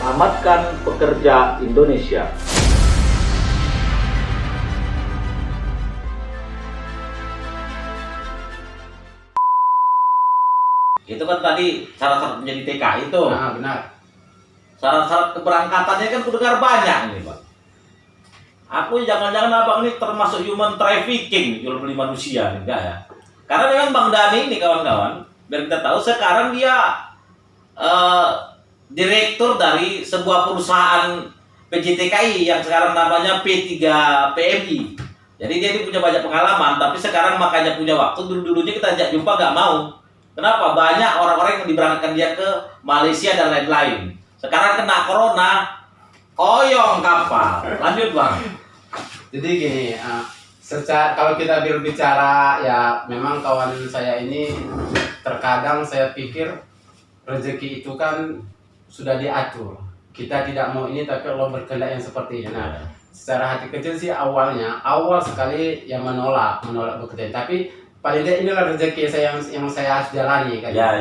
Selamatkan pekerja Indonesia. Itu kan tadi syarat-syarat menjadi TKI itu. Nah, benar. Syarat-syarat keberangkatannya kan kudengar banyak nih, Bang. Aku jangan-jangan abang ini termasuk human trafficking, jual beli manusia nih, enggak ya? Karena memang Bang Dani ini kawan-kawan, biar kita tahu sekarang dia direktur dari sebuah perusahaan PJTKI yang sekarang namanya P3PMI. Jadi dia ini punya banyak pengalaman, tapi sekarang makanya punya waktu. Dulu-dulunya kita ajak jumpa nggak mau. Kenapa? Banyak orang-orang yang diberangkatkan dia ke Malaysia dan lain-lain. Sekarang kena corona, oyong kapal. Lanjut Bang. Jadi gini, secara kalau kita berbicara ya memang kawan saya ini terkadang saya pikir rezeki itu kan sudah diatur. Kita tidak mau ini tapi Allah berkehendak yang seperti ini. Nah, secara hati kecil sih awal sekali yang menolak bekerja. Tapi paling tidak inilah rezeki saya yang saya harus jalani kan. Ya.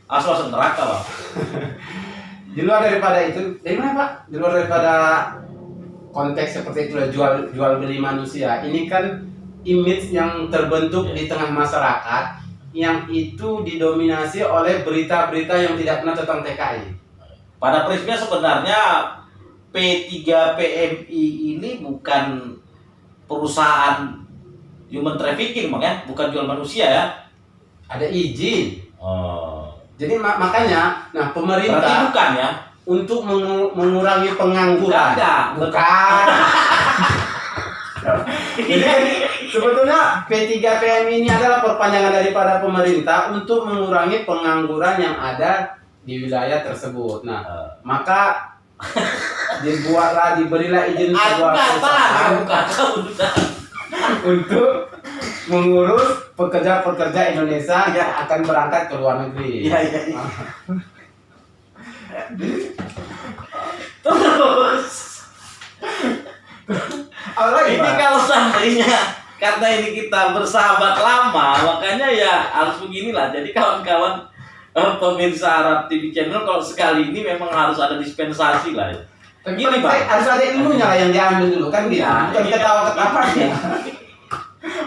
Asal neraka Bang. Di luar daripada itu, dari mana Pak? Di luar daripada konteks seperti itu jual beli manusia. Ini kan image yang terbentuk di tengah masyarakat yang itu didominasi oleh berita-berita yang tidak benar tentang TKI. Pada prinsipnya sebenarnya P3PMI ini bukan perusahaan human trafficking Bang ya, bukan jual manusia ya. Ada izin. Oh. Jadi makanya, nah Berarti pemerintah bukan ya? untuk mengurangi pengangguran. Bukan. Jadi sebetulnya P3PMI ini adalah perpanjangan daripada pemerintah untuk mengurangi pengangguran yang ada di wilayah tersebut. Nah, maka diberilah izin sebuah perusahaan untuk mengurus pekerja-pekerja Indonesia yang akan berangkat ke luar negeri. Iya. Terus ini kalau seandainya karena ini kita bersahabat lama, makanya ya harus beginilah. Jadi kawan-kawan pemirsa Arab TV Channel, kalau sekali ini memang harus ada dispensasi lah ya. Gini Bang, harus ada ilmunya lah yang diambil dulu kan gitu. Bukan ketawa-ketawa ya.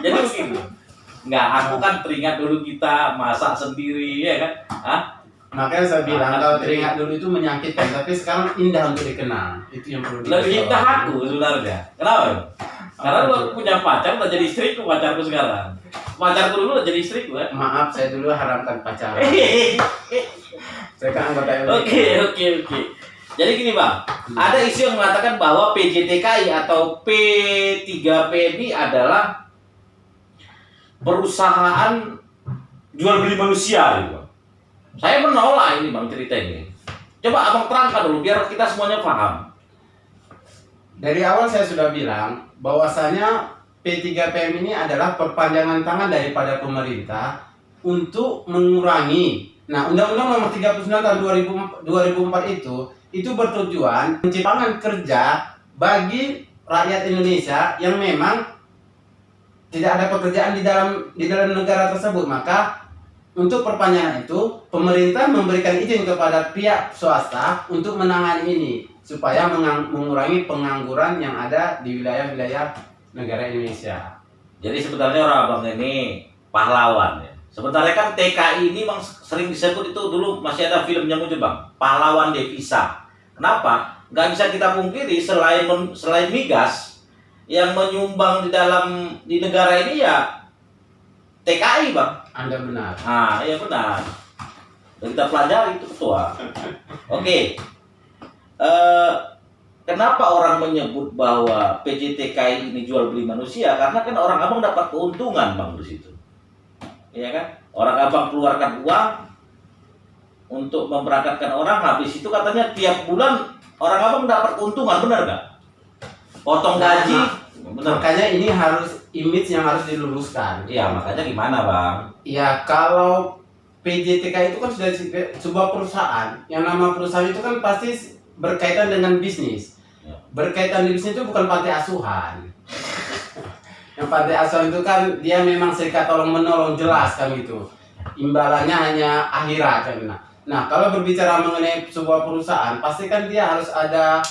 Jadi begini. Enggak, aku kan teringat dulu kita masak sendiri ya kan. Hah? Makanya saya bilang kalau teringat dulu itu menyakitkan, tapi sekarang indah untuk dikenang. Itu yang perlu Lebih indah aku sebenarnya. Kenapa? Karena lu aku punya pacar, udah jadi istriku pacarku sekarang. Pacarku dulu udah jadi istriku kan. Maaf, saya dulu haramkan pacaran. Saya kan anggota LDK. Oke. Jadi gini Bang, ada isu yang mengatakan bahwa PJTKI atau P3PMI adalah perusahaan jual beli manusia gitu Bang. Saya menolak ini Bang cerita ini. Coba Abang terangkan dulu biar kita semuanya paham. Dari awal saya sudah bilang bahwasanya P3PM ini adalah perpanjangan tangan daripada pemerintah untuk mengurangi. Nah, Undang-Undang Nomor 39 tahun 2004 itu bertujuan menciptakan kerja bagi rakyat Indonesia yang memang tidak ada pekerjaan di dalam negara tersebut. Maka untuk perpanjangan itu pemerintah memberikan izin kepada pihak swasta untuk menangani ini supaya mengurangi pengangguran yang ada di wilayah-wilayah negara Indonesia. Jadi sebenarnya orang Abang ini pahlawan ya. Sebenarnya kan TKI ini memang sering disebut itu dulu masih ada filmnya muncul Bang, pahlawan devisa. Kenapa? Nggak bisa kita pungkiri selain migas yang menyumbang di negara ini ya TKI Bang. Anda benar. Ah, iya benar. Dan kita pelajari itu ketua. Oke. Kenapa orang menyebut bahwa PJTKI ini jual beli manusia? Karena kan orang Abang dapat keuntungan Bang di situ. Iya kan? Orang Abang keluarkan uang untuk memberangkatkan orang, habis itu katanya tiap bulan orang Abang dapat keuntungan, benar nggak? Potong gaji. Benar. Makanya ini harus image yang harus diluruskan. Iya, makanya gimana Bang? Ya, kalau PJTK itu kan sudah sebuah perusahaan. Yang nama perusahaan itu kan pasti berkaitan dengan bisnis. Ya. Berkaitan di bisnis itu bukan panti asuhan. Yang panti asuhan itu kan dia memang serikat tolong menolong, jelas kan gitu. Imbalannya hanya akhirat kan. Nah, Nah, kalau berbicara mengenai sebuah perusahaan, pasti kan dia harus ada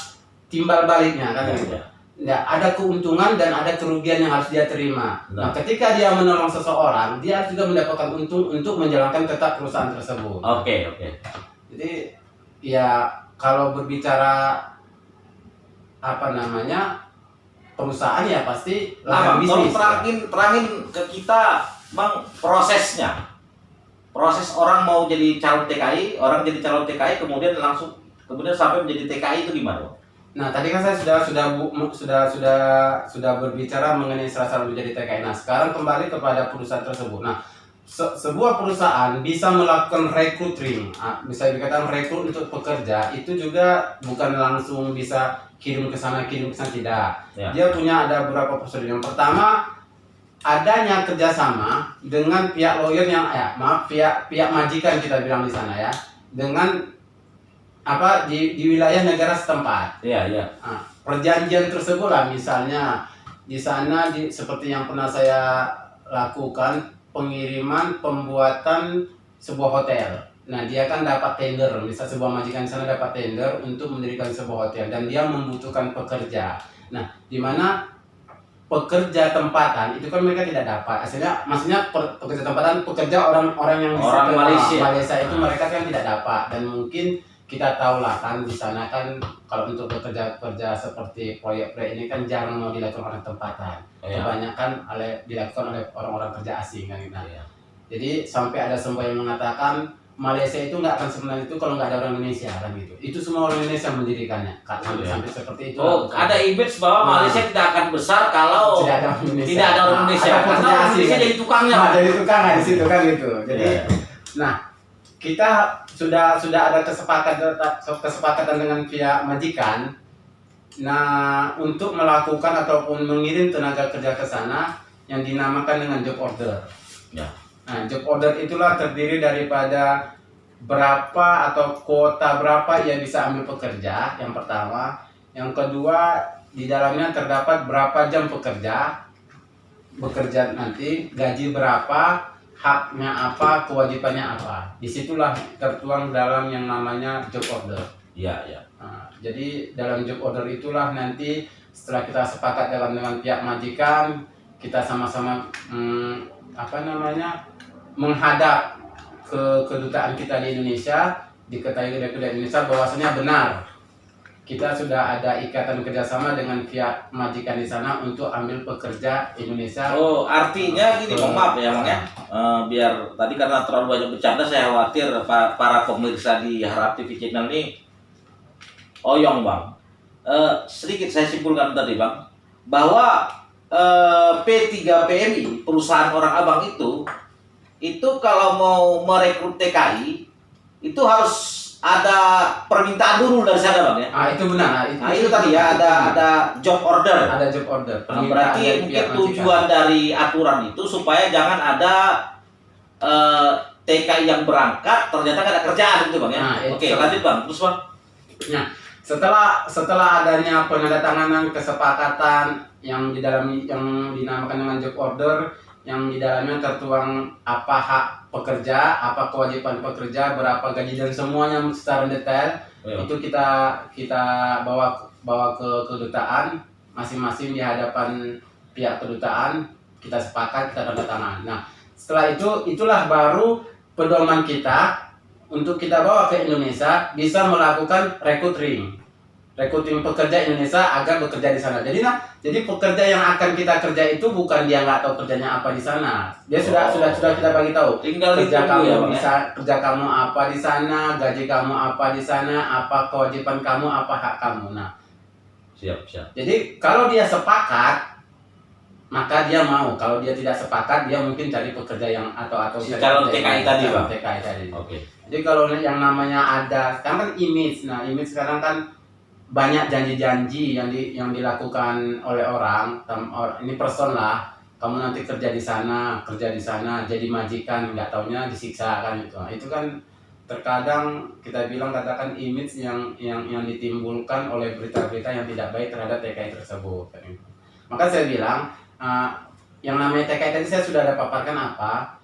timbal baliknya kan gitu. Ya, ada keuntungan dan ada kerugian yang harus dia terima. Nah, ketika dia menolong seseorang, dia harus juga mendapatkan untung untuk menjalankan tetap perusahaan tersebut. Oke. Jadi ya kalau berbicara apa namanya perusahaan ya pasti Nah, Bang, bisnis. terangin ke kita, Bang, prosesnya. Proses orang mau jadi calon TKI, orang jadi calon TKI kemudian sampai menjadi TKI itu gimana, Bang? Nah, tadi kan saya sudah berbicara mengenai syarat menjadi TKI. Nah, sekarang kembali kepada perusahaan tersebut. Nah, sebuah perusahaan bisa melakukan recruiting, bisa dikatakan rekrut untuk pekerja, itu juga bukan langsung bisa kirim ke sana tidak. Ya. Dia punya ada beberapa prosedur. Yang pertama, adanya kerjasama dengan pihak lawyer yang pihak majikan kita bilang di sana ya, dengan di wilayah negara setempat. Iya. Nah, perjanjian tersebut lah, misalnya di sana seperti yang pernah saya lakukan, pengiriman pembuatan sebuah hotel. Nah, dia kan dapat tender, misal sebuah majikan di sana dapat tender untuk mendirikan sebuah hotel dan dia membutuhkan pekerja. Nah, di mana pekerja tempatan itu kan mereka tidak dapat. Maksudnya pekerja tempatan, pekerja orang yang Orang Malaysia itu mereka kan tidak dapat, dan mungkin kita tahu lah kan di sana kan kalau untuk bekerja seperti proyek-proyek ini kan jarang mau dilakukan orang tempatan. Kebanyakan dilakukan oleh orang-orang kerja asing kan gitu. Jadi sampai ada sebuah yang mengatakan Malaysia itu nggak akan sebenarnya itu kalau nggak ada orang Indonesia kan gitu. Itu semua orang Indonesia mendirikannya. Sampai seperti itu. Oh, ada image bahwa Malaysia tidak akan besar kalau tidak ada orang Indonesia. Karena Indonesia jadi tukangnya. Jadi tukang di situ kan gitu. Jadi, nah kita sudah ada kesepakatan dengan pihak majikan. Nah, untuk melakukan ataupun mengirim tenaga kerja ke sana yang dinamakan dengan job order. Ya. Nah, job order itulah terdiri daripada berapa atau kuota berapa ia bisa ambil pekerja, yang pertama. Yang kedua, di dalamnya terdapat berapa jam bekerja nanti, gaji berapa, haknya apa, kewajibannya apa. Disitulah tertuang dalam yang namanya job order. Iya. Nah, jadi dalam job order itulah nanti setelah kita sepakat dengan pihak majikan, kita sama-sama menghadap ke kedutaan kita di Indonesia, diketahui dari kedutaan Indonesia bahwasanya benar kita sudah ada ikatan kerjasama dengan pihak majikan di sana untuk ambil pekerja Indonesia. Oh, artinya gini, maaf ya Bang ya, biar tadi karena terlalu banyak bercanda, saya khawatir para pemirsa di Harap TV Channel ini oyong Bang. Sedikit saya simpulkan tadi Bang, bahwa P3PMI, perusahaan orang abang itu kalau mau merekrut TKI itu harus ada permintaan dulu dari sana Bang ya. Itu benar. Itu tadi ya, ada job order. Ada job order. Berarti mungkin tujuan dari aturan itu supaya jangan ada TKI yang berangkat ternyata nggak ada kerjaan gitu Bang ya. Oke, lanjut Bang. Terus Bang. Nah, setelah adanya penandatanganan kesepakatan yang dinamakan dengan job order, yang di dalamnya tertuang apa hak pekerja, apa kewajiban pekerja, berapa gaji dan semuanya secara detail. Itu kita bawa ke kedutaan masing-masing di hadapan pihak kedutaan, kita sepakat, kita tanda tangan. Nah, setelah itulah baru pedoman kita untuk kita bawa ke Indonesia, bisa melakukan recruiting pekerja Indonesia agar bekerja di sana. Jadi pekerja yang akan kita kerja itu bukan dia nggak tahu kerjanya apa di sana. Dia sudah kita bagi tahu. Tinggal kerja kamu ya, kerja kamu apa di sana, gaji kamu apa di sana, apa kewajiban kamu, apa hak kamu. Nah, siap. Jadi kalau dia sepakat, maka dia mau. Kalau dia tidak sepakat, dia mungkin cari pekerja yang atau calon TKI tadi Bang. TKI tadi. Oke. Jadi kalau yang namanya ada, sekarang kan image. Nah, image sekarang kan banyak janji-janji yang dilakukan oleh orang. Ini person lah, kamu nanti kerja di sana, jadi majikan, nggak taunya disiksa kan itu. Nah, itu kan terkadang kita katakan image yang ditimbulkan oleh berita-berita yang tidak baik terhadap TKI tersebut. Maka saya bilang yang namanya TKI tadi saya sudah ada paparkan apa,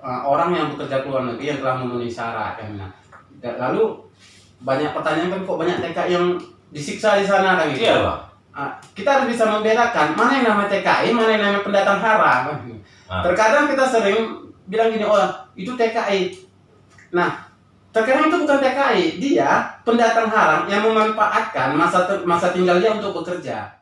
orang yang bekerja ke luar negeri yang telah memenuhi syarat. Lalu banyak pertanyaan kan, kok banyak TKI yang disiksa di sana kan gitu. Iya, Bang. Kita harus bisa membedakan mana yang namanya TKI, mana yang namanya pendatang haram. Terkadang kita sering bilang gini, oh itu TKI. Nah, terkadang itu bukan TKI, dia pendatang haram yang memanfaatkan masa tinggal dia untuk bekerja.